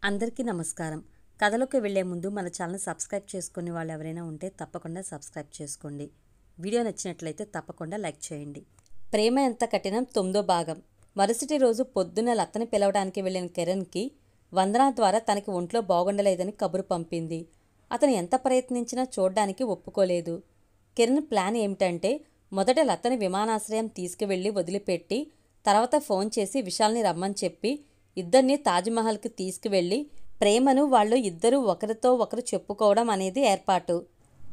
అందరికీ నమస్కారం. కథలోకి వెళ్లే ముందు మన ఛానల్ సబ్స్క్రైబ్ చేసుకునే వాళ్ళు ఎవరైనా ఉంటే తప్పకుండా సబ్స్క్రైబ్ చేసుకోండి. వీడియో నచ్చినట్లయితే తప్పకుండా లైక్ చేయండి. ప్రేమ ఎంత కఠినం 9వ భాగం. మరుసటి రోజు పొద్దున్న లతని పిలవడానికి వెళ్లిన కిరణ్కి వందన ద్వారా తనకి ఒంట్లో బాగుండలేదని కబురు పంపింది. అతను ఎంత ప్రయత్నించినా చూడ్డానికి ఒప్పుకోలేదు. కిరణ్ ప్లాన్ ఏమిటంటే మొదట లతని విమానాశ్రయం తీసుకువెళ్లి వదిలిపెట్టి తర్వాత ఫోన్ చేసి విశాల్ని రమ్మని చెప్పి ఇద్దరిని తాజ్మహల్కి తీసుకువెళ్లి ప్రేమను వాళ్ళు ఇద్దరూ ఒకరితో ఒకరు చెప్పుకోవడం అనేది ఏర్పాటు.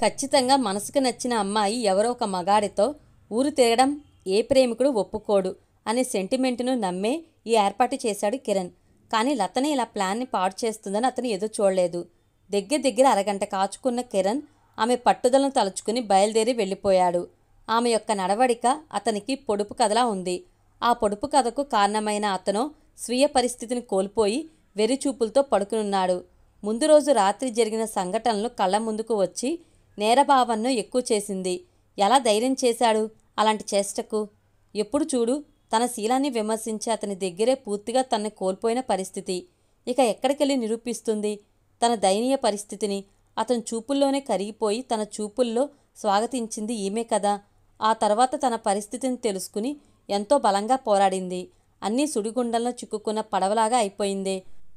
ఖచ్చితంగా మనసుకు నచ్చిన అమ్మాయి ఎవరో ఒక మగాడితో ఊరు తిరగడం ఏ ప్రేమికుడు ఒప్పుకోడు అనే సెంటిమెంటును నమ్మే ఈ ఏర్పాటు చేశాడు కిరణ్. కానీ లతని ఇలా ప్లాన్ని పాడు చేస్తుందని అతను ఎదురు చూడలేదు. దగ్గర అరగంట కాచుకున్న కిరణ్ ఆమె పట్టుదలను తలుచుకుని బయలుదేరి వెళ్ళిపోయాడు. ఆమె యొక్క నడవడిక అతనికి పొడుపు కథలా ఉంది. ఆ పొడుపు కథకు కారణమైన అతను స్వీయ పరిస్థితిని కోల్పోయి వెర్రిచూపులతో పడుకునున్నాడు. ముందు రోజు రాత్రి జరిగిన సంఘటనలు కళ్ళ ముందుకు వచ్చి నేరభావనను ఎక్కువ చేసింది. ఎలా ధైర్యం చేశాడు అలాంటి చేష్టకు? ఎప్పుడు చూడు తన శీలాన్ని విమర్శించి అతని దగ్గరే పూర్తిగా తనని కోల్పోయిన పరిస్థితి. ఇక ఎక్కడికెళ్ళి నిరూపిస్తుంది తన దయనీయ పరిస్థితిని? అతని చూపుల్లోనే కరిగిపోయి తన చూపుల్లో స్వాగతించింది ఈమె కదా. ఆ తర్వాత తన పరిస్థితిని తెలుసుకుని ఎంతో బలంగా పోరాడింది. అన్నీ సుడిగుండంలో చిక్కుకున్న పడవలాగా అయిపోయింది.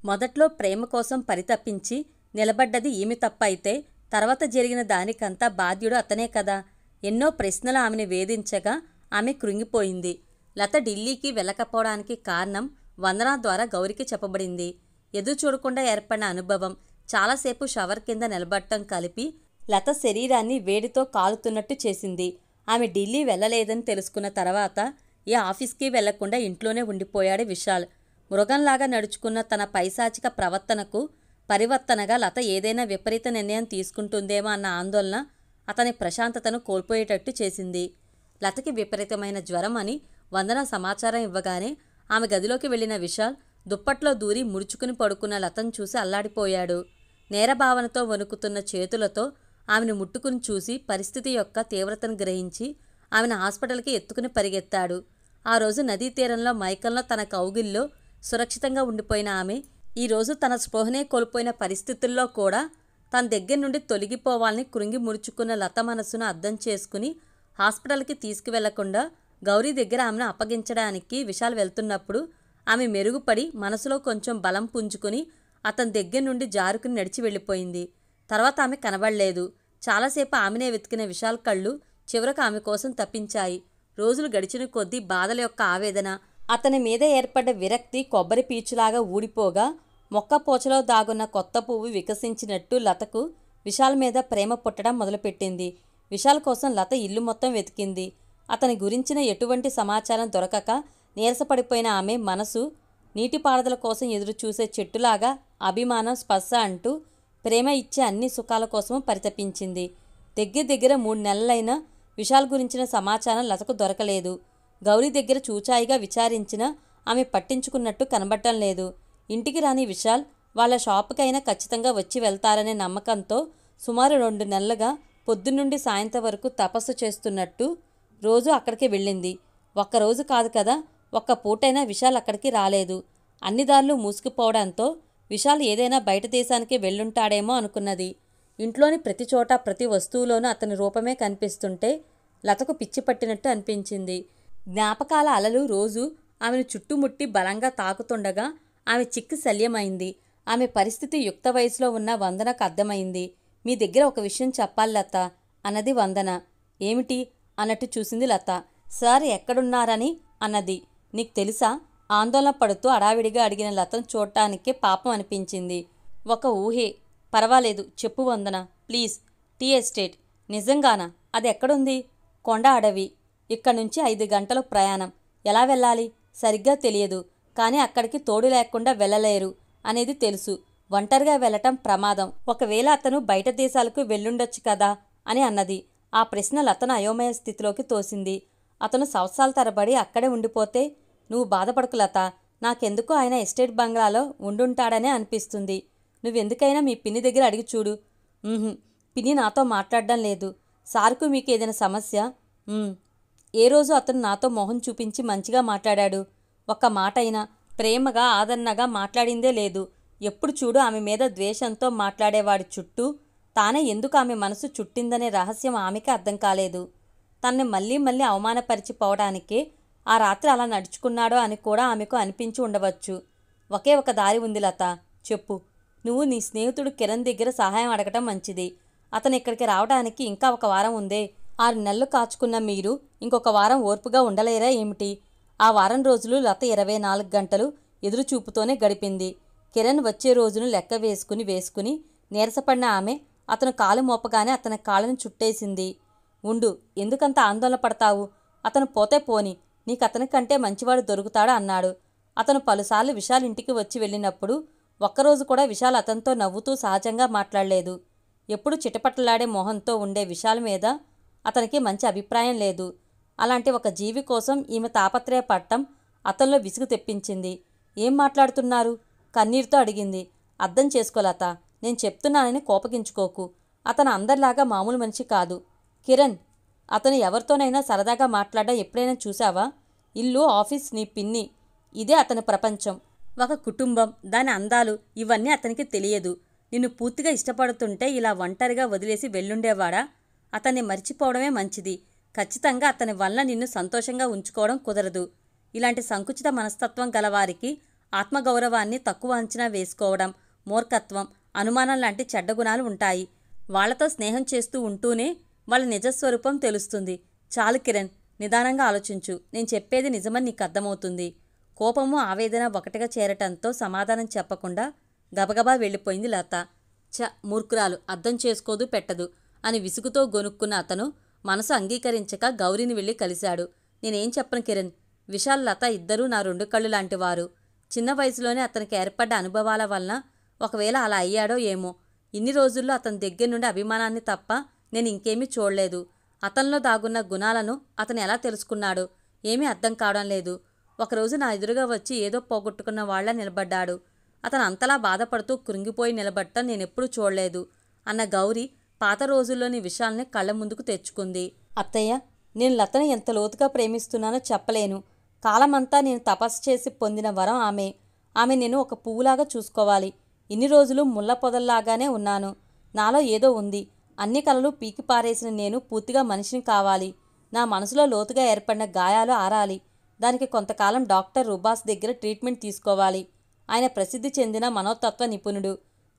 మొదట్లో ప్రేమ కోసం పరితపించి నిలబడ్డది ఈమె తప్ప అయితే తర్వాత జరిగిన దానికంతా బాధ్యుడు అతనే కదా. ఎన్నో ప్రశ్నలు ఆమెను వేధించగా ఆమె కృంగిపోయింది. లత ఢిల్లీకి వెళ్ళకపోవడానికి కారణం వందన ద్వారా గౌరికి చెప్పబడింది. ఎదురు చూడకుండా ఏర్పడిన అనుభవం, చాలాసేపు షవర్ కింద నిలబడటం కలిపి లత శరీరాన్ని వేడితో కాలుతున్నట్టు చేసింది. ఆమె ఢిల్లీ వెళ్ళలేదని తెలుసుకున్న తర్వాత ఏ ఆఫీస్కి వెళ్లకుండా ఇంట్లోనే ఉండిపోయాడు విశాల్. మృగంలాగా నడుచుకున్న తన పైశాచిక ప్రవర్తనకు పరివర్తనగా లత ఏదైనా విపరీత నిర్ణయం తీసుకుంటుందేమో అన్న ఆందోళన అతని ప్రశాంతతను కోల్పోయేటట్టు చేసింది. లతకి విపరీతమైన జ్వరం అని వందన సమాచారం ఇవ్వగానే ఆమె గదిలోకి వెళ్లిన విశాల్ దుప్పట్లో దూరి ముడుచుకుని పడుకున్న లతను చూసి అల్లాడిపోయాడు. నేరభావనతో వణుకుతున్న చేతులతో ఆమెను ముట్టుకుని చూసి పరిస్థితి యొక్క తీవ్రతను గ్రహించి ఆమెను హాస్పిటల్కి ఎత్తుకుని పరిగెత్తాడు. ఆ రోజు నదీ తీరంలో మైకంలో తన కౌగిల్లో సురక్షితంగా ఉండిపోయిన ఆమె ఈరోజు తన స్పృహనే కోల్పోయిన పరిస్థితుల్లో కూడా తన దగ్గర నుండి తొలగిపోవాలని కృంగి ముడుచుకున్న లత మనసును అర్థం చేసుకుని హాస్పిటల్కి తీసుకువెళ్లకుండా గౌరీ దగ్గర ఆమెను అప్పగించడానికి విశాల్ వెళ్తున్నప్పుడు ఆమె మెరుగుపడి మనసులో కొంచెం బలం పుంజుకుని అతని దగ్గర నుండి జారుకుని నడిచి వెళ్ళిపోయింది. తర్వాత ఆమె కనబడలేదు. చాలాసేపు ఆమెనే వెతికిన విశాల్ కళ్ళు చివరకు ఆమె కోసం తప్పించాయి. రోజులు గడిచిన కొద్దీ బాధల యొక్క ఆవేదన, అతని మీద ఏర్పడ్డ విరక్తి కొబ్బరి పీచులాగా ఊడిపోగా మొక్కపోచలో దాగున్న కొత్త పువ్వు వికసించినట్టు లతకు విశాల్ మీద ప్రేమ పుట్టడం మొదలుపెట్టింది. విశాల్ కోసం లత ఇల్లు మొత్తం వెతికింది. అతని గురించిన ఎటువంటి సమాచారం దొరకక నీరసపడిపోయిన ఆమె మనసు నీటిపారుదల కోసం ఎదురుచూసే చెట్టులాగా అభిమానం, స్పర్శ అంటూ ప్రేమ ఇచ్చే అన్ని సుఖాల కోసం పరితపించింది. దగ్గర 3 నెలలైనా విశాల్ గురించిన సమాచారం లతకు దొరకలేదు. గౌరీ దగ్గర చూచాయిగా విచారించినా ఆమె పట్టించుకున్నట్టు కనబడటం లేదు. ఇంటికి రాని విశాల్ వాళ్ళ షాపుకైనా ఖచ్చితంగా వచ్చి వెళ్తారనే నమ్మకంతో సుమారు 2 నెలలుగా పొద్దున్నుండి సాయంత్రం వరకు తపస్సు చేస్తున్నట్టు రోజు అక్కడికి వెళ్ళింది. ఒక్కరోజు కాదు కదా, ఒక్క పూటైనా విశాల్ అక్కడికి రాలేదు. అన్ని దారులు మూసుకుపోవడంతో విశాల్ ఏదైనా బయట దేశానికి వెళ్ళుంటాడేమో అనుకున్నది. ఇంట్లోని ప్రతి చోట ప్రతి వస్తువులోనూ అతని రూపమే కనిపిస్తుంటే లతకు పిచ్చి పట్టినట్టు అనిపించింది. జ్ఞాపకాల అలలు రోజు ఆమెను చుట్టుముట్టి బలంగా తాకుతుండగా ఆమె చిక్కు శల్యమైంది. ఆమె పరిస్థితి యుక్త వయసులో ఉన్న వందనకు అర్థమైంది. మీ దగ్గర ఒక విషయం చెప్పాలి లత అన్నది వందన. ఏమిటి అన్నట్టు చూసింది లత. సార్ ఎక్కడున్నారని అన్నది. నీకు తెలుసా? ఆందోళన పడుతూ అడావిడిగా అడిగిన లతను చూడటానికే పాపం అనిపించింది. ఒక ఊహే. పర్వాలేదు చెప్పు వందన ప్లీజ్. Tea estate. నిజంగానా? అది ఎక్కడుంది? కొండ అడవి. ఇక్కడి నుంచి 5 గంటల ప్రయాణం. ఎలా వెళ్ళాలి సరిగ్గా తెలియదు. కానీ అక్కడికి తోడు లేకుండా వెళ్ళలేరు అనేది తెలుసు. ఒంటరిగా వెళ్ళటం ప్రమాదం. ఒకవేళ అతను బయట దేశాలకు వెళ్ళుండొచ్చు కదా అని అన్నది. ఆ ప్రశ్న లతను అయోమయ స్థితిలోకి తోసింది. అతను సంవత్సరాల తరబడి అక్కడే ఉండిపోతే? నువ్వు బాధపడకు లత. నాకెందుకు ఆయన ఎస్టేట్ బంగ్లాలో ఉండుంటాడనే అనిపిస్తుంది. నువ్వెందుకైనా మీ పిన్ని దగ్గర అడిగి చూడు. పిన్ని నాతో మాట్లాడడం లేదు. సార్కు మీకు ఏదైనా సమస్య? ఏ రోజు అతను నాతో మొహం చూపించి మంచిగా మాట్లాడాడు? ఒక్క మాట అయినా ప్రేమగా ఆదరణగా మాట్లాడిందే లేదు. ఎప్పుడు చూడు ఆమె మీద ద్వేషంతో మాట్లాడేవాడి చుట్టూ తానే ఎందుకు ఆమె మనసు చుట్టిందనే రహస్యం ఆమెకే అర్థం కాలేదు. తనని మళ్ళీ మళ్ళీ అవమానపరిచిపోవడానికే ఆ రాత్రి అలా నడుచుకున్నాడో అని కూడా ఆమెకు అనిపించి ఉండవచ్చు. ఒకే ఒక దారి ఉంది లత, చెప్పు. నువ్వు నీ స్నేహితుడు కిరణ్ దగ్గర సహాయం అడగటం మంచిది. అతను ఇక్కడికి రావడానికి ఇంకా ఒక వారం ఉందే. 6 నెలలు కాచుకున్న మీరు ఇంకొక వారం ఓర్పుగా ఉండలేరా ఏమిటి? ఆ వారం రోజులు లత 24 గంటలు ఎదురుచూపుతోనే గడిపింది. కిరణ్ వచ్చే రోజును లెక్క వేసుకుని నీరసపడిన ఆమె అతను కాలు మోపగానే అతని కాళ్ళను చుట్టేసింది. ఉండు, ఎందుకంత ఆందోళన పడతావు? అతను పోతే పోని, నీకు అతని కంటే మంచివాడు దొరుకుతాడా అన్నాడు. అతను పలుసార్లు విశాల్ ఇంటికి వచ్చి వెళ్ళినప్పుడు ఒక్కరోజు కూడా విశాల్ అతనితో నవ్వుతూ సహజంగా మాట్లాడలేదు. ఎప్పుడు చిటపటలాడే మొహంతో ఉండే విశాల్ మీద అతనికి మంచి అభిప్రాయం లేదు. అలాంటి ఒక జీవి కోసం ఈమె తాపత్రయపడటం అతనిలో విసుగు తెప్పించింది. ఏం మాట్లాడుతున్నారు? కన్నీరుతో అడిగింది. అర్థం చేసుకోలత, నేను చెప్తున్నానని కోపగించుకోకు. అతను అందరిలాగా మామూలు మనిషి కాదు. కిరణ్, అతను ఎవరితోనైనా సరదాగా మాట్లాడడం ఎప్పుడైనా చూసావా? ఇల్లు, ఆఫీస్, నీ పిన్ని, ఇదే అతని ప్రపంచం. ఒక కుటుంబం, దాని అందాలు ఇవన్నీ అతనికి తెలియదు. నిన్ను పూర్తిగా ఇష్టపడుతుంటే ఇలా ఒంటరిగా వదిలేసి వెళ్ళుండేవాడా? అతన్ని మర్చిపోవడమే మంచిది. ఖచ్చితంగా అతని వల్ల నిన్ను సంతోషంగా ఉంచుకోవడం కుదరదు. ఇలాంటి సంకుచిత మనస్తత్వం గలవారికి ఆత్మగౌరవాన్ని తక్కువ అంచనా వేసుకోవడం, మూర్ఖత్వం, అనుమానం లాంటి చెడ్డ గుణాలు ఉంటాయి. వాళ్లతో స్నేహం చేస్తూ ఉంటూనే వాళ్ళ నిజస్వరూపం తెలుస్తుంది. చాలు కిరణ్, నిదానంగా ఆలోచించు. నేను చెప్పేది నిజమని నీకు అర్థమవుతుంది. కోపము, ఆవేదన ఒకటిగా చేరటంతో సమాధానం చెప్పకుండా గబగబా వెళ్ళిపోయింది లత. మూర్ఖురాలు, అర్థం చేసుకోదు పెట్టదు అని విసుగుతో గొనుక్కున్న అతను మనసు అంగీకరించక గౌరీని వెళ్ళి కలిశాడు. నేనేం చెప్పను కిరణ్, విశాల్, లత ఇద్దరూ నా 2 కళ్ళు లాంటివారు. చిన్న వయసులోనే అతనికి ఏర్పడ్డ అనుభవాల వలన ఒకవేళ అలా అయ్యాడో ఏమో. ఇన్ని రోజుల్లో అతని దగ్గర నుండి అభిమానాన్ని తప్ప నేను ఇంకేమీ చూడలేదు. అతనిలో దాగున్న గుణాలను అతను ఎలా తెలుసుకున్నాడో ఏమీ అర్థం కావడం లేదు. ఒకరోజు నా ఎదురుగా వచ్చి ఏదో పోగొట్టుకున్న వాళ్ళ నిలబడ్డాడు. అతను అంతలా బాధపడుతూ కృంగిపోయి నిలబడటం నేనెప్పుడూ చూడలేదు అన్న గౌరీ పాత రోజుల్లోని విషయాల్ని కళ్ళ ముందుకు తెచ్చుకుంది. అత్తయ్య, నేను లతని ఎంత లోతుగా ప్రేమిస్తున్నానో చెప్పలేను. కాలమంతా నేను తపస్సు చేసి పొందిన వరం ఆమె. నేను ఒక పువ్వులాగా చూసుకోవాలి. ఇన్ని రోజులు ముళ్ళ పొదల్లాగానే ఉన్నాను. నాలో ఏదో ఉంది. అన్ని కలలు పీకి పారేసిన నేను పూర్తిగా మనిషిని కావాలి. నా మనసులో లోతుగా ఏర్పడిన గాయాలు ఆరాలి. దానికి కొంతకాలం డాక్టర్ రుబాస్ దగ్గర ట్రీట్మెంట్ తీసుకోవాలి. ఆయన ప్రసిద్ధి చెందిన మనోతత్వ నిపుణుడు.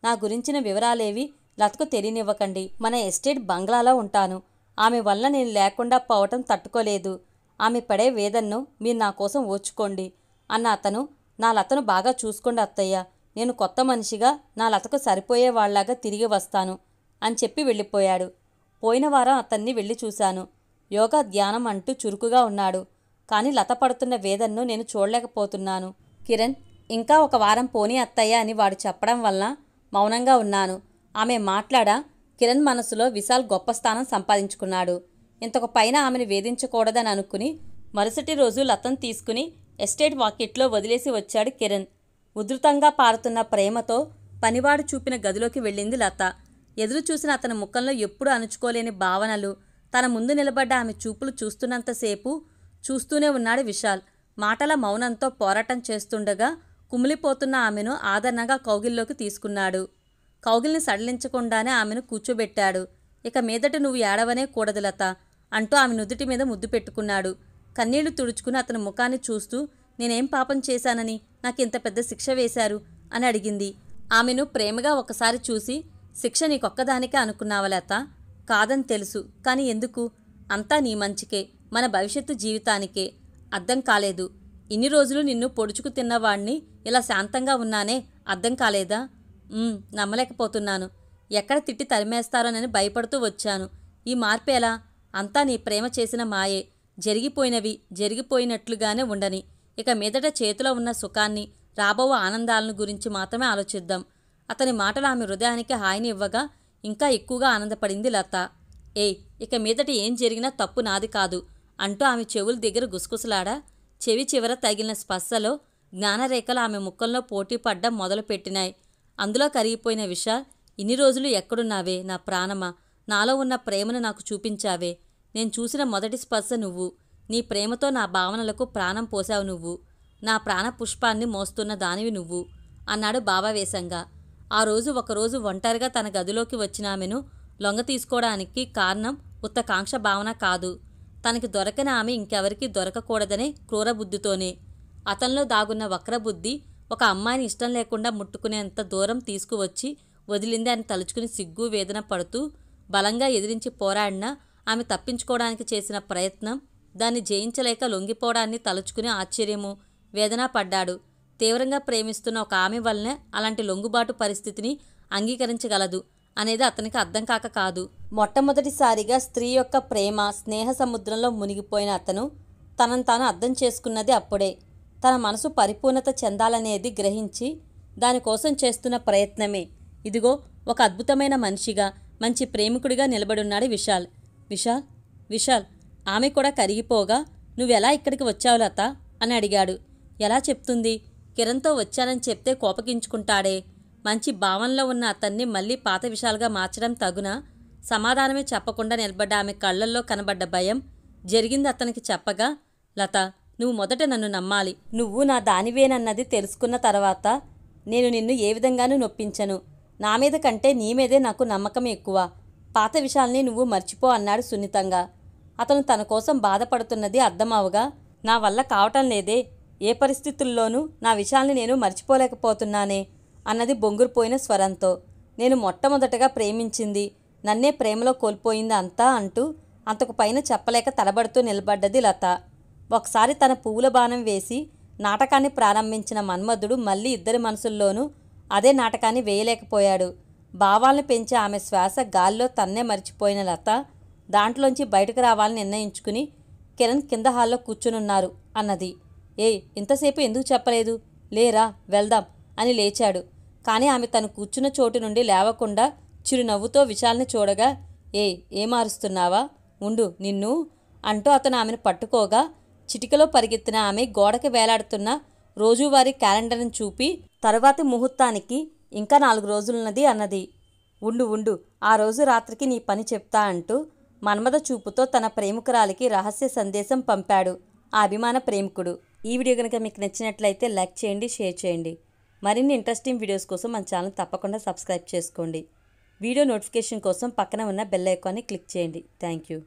నా గురించిన వివరాలేవి లతకు తెలియనివ్వకండి. మన ఎస్టేట్ బంగ్లాలో ఉంటాను. ఆమె వల్ల నేను లేకుండా పోవటం తట్టుకోలేదు. ఆమె పడే వేదన్ను మీరు నా కోసం ఓర్చుకోండి అన్న అతను, నా లతను బాగా చూసుకోండి అత్తయ్య. నేను కొత్త మనిషిగా నా లతకు సరిపోయే వాళ్లాగా తిరిగి వస్తాను అని చెప్పి వెళ్ళిపోయాడు. పోయిన వారం అతన్ని వెళ్ళి చూశాను. యోగా, ధ్యానం అంటూ చురుకుగా ఉన్నాడు. కానీ లత పడుతున్న వేదన్ను నేను చూడలేకపోతున్నాను. కిరణ్, ఇంకా ఒక వారం పోనీ అత్తయ్య అని వాడు చెప్పడం వల్ల మౌనంగా ఉన్నాను. ఆమె మాట్లాడా కిరణ్ మనసులో విశాల్ గొప్ప స్థానం సంపాదించుకున్నాడు. ఇంతకు పైన ఆమెను వేధించకూడదని అనుకుని మరుసటి రోజు లతను తీసుకుని ఎస్టేట్ వాకిట్లో వదిలేసి వచ్చాడు కిరణ్. ఉధృతంగా పారుతున్న ప్రేమతో పనివాడు చూపిన గదిలోకి వెళ్ళింది లత. ఎదురు చూసిన అతని ముఖంలో ఎప్పుడూ అణుచుకోలేని భావనలు. తన ముందు నిలబడ్డ ఆమె చూపులు చూస్తున్నంతసేపు చూస్తూనే ఉన్నాడు విశాల్. మాటల మౌనంతో పోరాటం చేస్తుండగా కుమిలిపోతున్న ఆమెను ఆదరణగా కౌగిల్లోకి తీసుకున్నాడు. కౌగిల్ని సడలించకుండానే ఆమెను కూర్చోబెట్టాడు. ఇక మీదట నువ్వు ఏడవనే కూడదు లత అంటూ ఆమె నుదుటి మీద ముద్దు పెట్టుకున్నాడు. కన్నీళ్లు తుడుచుకుని అతని ముఖాన్ని చూస్తూ, నేనేం పాపం చేశానని నాకింత పెద్ద శిక్ష వేశారు అని అడిగింది. ఆమెను ప్రేమగా ఒకసారి చూసి, శిక్ష నీకొక్కదానికే అనుకున్నావా లత? కాదని తెలుసు, కానీ ఎందుకు? అంతా నీ మంచికే, మన భవిష్యత్తు జీవితానికే. అర్థం కాలేదు. ఇన్ని రోజులు నిన్ను పొడుచుకు తిన్నవాణ్ణి ఇలా శాంతంగా ఉన్నానే, అర్థం కాలేదా? నమ్మలేకపోతున్నాను. ఎక్కడ తిట్టి తరిమేస్తారోనని భయపడుతూ వచ్చాను. ఈ మార్పు ఎలా? అంతా నీ ప్రేమ చేసిన మాయే. జరిగిపోయినవి జరిగిపోయినట్లుగానే ఉండని. ఇక మీదట చేతిలో ఉన్న సుఖాన్ని, రాబో ఆనందాలను గురించి మాత్రమే ఆలోచిద్దాం. అతని మాటలు ఆమె హృదయానికి హాయిని ఇవ్వగా ఇంకా ఎక్కువగా ఆనందపడింది లత. ఇక మీదట ఏం జరిగినా తప్పు నాది కాదు అంటూ ఆమె చెవుల దగ్గర గుసగుసలాడా. చెవి చివర తగిలిన స్పర్శలో జ్ఞానరేఖలు ఆమె ముఖంలో పోటీపడ్డం మొదలుపెట్టినాయి. అందులో కరిగిపోయిన విశాల్, ఇన్ని రోజులు ఎక్కడున్నావే నా ప్రాణమా? నాలో ఉన్న ప్రేమను నాకు చూపించావే. నేను చూసిన మొదటి స్పర్శ నువ్వు. నీ ప్రేమతో నా భావనలకు ప్రాణం పోసావు నువ్వు. నా ప్రాణ పుష్పాన్ని మోస్తున్న దానివి నువ్వు అన్నాడు భావావేశంగా. ఆ రోజు ఒకరోజు ఒంటరిగా తన గదిలోకి వచ్చిన ఆమెను లొంగ తీసుకోవడానికి కారణం ఉత్త కాంక్ష భావన కాదు. తనకి దొరకని ఆమె ఇంకెవరికీ దొరకకూడదనే క్రూరబుద్ధితోనే. అతనిలో దాగున్న వక్రబుద్ధి ఒక అమ్మాయిని ఇష్టం లేకుండా ముట్టుకునేంత దూరం తీసుకువచ్చి వదిలింది అని తలుచుకుని సిగ్గు వేదన పడుతూ బలంగా ఎదిరించి పోరాడినా ఆమె తప్పించుకోవడానికి చేసిన ప్రయత్నం, దాన్ని జయించలేక లొంగిపోవడాన్ని తలుచుకుని ఆశ్చర్యము వేదన పడ్డాడు. తీవ్రంగా ప్రేమిస్తున్న ఒక ఆమె వల్లనే అలాంటి లొంగుబాటు పరిస్థితిని అంగీకరించగలదు అనేది అతనికి అర్థం కాక కాదు. మొట్టమొదటిసారిగా స్త్రీ యొక్క ప్రేమ స్నేహ సముద్రంలో మునిగిపోయిన అతను తనను తాను అర్థం చేసుకున్నది అప్పుడే. తన మనసు పరిపూర్ణత చెందాలనేది గ్రహించి దానికోసం చేస్తున్న ప్రయత్నమే. ఇదిగో ఒక అద్భుతమైన మనిషిగా, మంచి ప్రేమికుడిగా నిలబడున్నాడు విశాల్. విశాల్ విశాల్ ఆమె కూడా కరిగిపోగా, నువ్వెలా ఇక్కడికి వచ్చావు లత అని అడిగాడు. ఎలా చెప్తుంది? కిరణ్తో వచ్చానని చెప్తే కోపగించుకుంటాడే. మంచి భావనలో ఉన్న అతన్ని మళ్ళీ పాత విషయాలుగా మార్చడం తగునా? సమాధానమే చెప్పకుండా నిలబడ్డ ఆమె కళ్ళల్లో కనబడ్డ భయం జరిగింది అతనికి చెప్పగా, లత నువ్వు మొదట నన్ను నమ్మాలి. నువ్వు నా దానివేనన్నది తెలుసుకున్న తర్వాత నేను నిన్ను ఏ విధంగానూ నొప్పించను. నా మీద కంటే నీ మీదే నాకు నమ్మకం ఎక్కువ. పాత విషయాల్ని నువ్వు మర్చిపో అన్నాడు సున్నితంగా. అతను తన కోసం బాధపడుతున్నది అర్థమవగా, నా వల్ల కావటం లేదే, ఏ పరిస్థితుల్లోనూ నా విషయాల్ని నేను మర్చిపోలేకపోతున్నానే అన్నది బొంగురుపోయిన స్వరంతో. నేను మొట్టమొదటగా ప్రేమించింది నన్నే ప్రేమలో కోల్పోయింది అంతా అంటూ అంతకు పైన చెప్పలేక తడబడుతూ నిలబడ్డది లత. ఒకసారి తన పువ్వుల బాణం వేసి నాటకాన్ని ప్రారంభించిన మన్మధుడు మళ్ళీ ఇద్దరి మనసుల్లోనూ అదే నాటకాన్ని వేయలేకపోయాడు. భావాలను పెంచే ఆమె శ్వాస గాల్లో తన్నే మరిచిపోయిన లత దాంట్లోంచి బయటకు రావాలని నిర్ణయించుకుని, కిరణ్ కింద హాల్లో కూర్చునున్నారు అన్నది. ఇంతసేపు ఎందుకు చెప్పలేదు? లేరా వెళ్దాం అని లేచాడు. కానీ ఆమె తను కూర్చున్న చోటు నుండి లేవకుండా చిరునవ్వుతో విశాల్ని చూడగా, ఏమారుస్తున్నావా? ఉండు నిన్ను అంటూ అతను ఆమెను పట్టుకోగా, చిటికలో పరిగెత్తిన ఆమె గోడకి వేలాడుతున్న రోజువారీ క్యాలెండర్ని చూపి, తరువాతి ముహూర్తానికి ఇంకా 4 రోజులున్నది అన్నది. ఉండు ఆ రోజు రాత్రికి నీ పని చెప్తా అంటూ మన్మథ చూపుతో తన ప్రేమికురాలికి రహస్య సందేశం పంపాడు ఆ అభిమాన ప్రేమికుడు. ఈ వీడియో కనుక మీకు నచ్చినట్లయితే లైక్ చేయండి, షేర్ చేయండి. మరిన్ని ఇంట్రెస్టింగ్ వీడియోస్ కోసం మన ఛానల్ తప్పకుండా సబ్స్క్రైబ్ చేసుకోండి. వీడియో నోటిఫికేషన్ కోసం పక్కన ఉన్న బెల్ ఐకాన్ని క్లిక్ చేయండి. Thank you.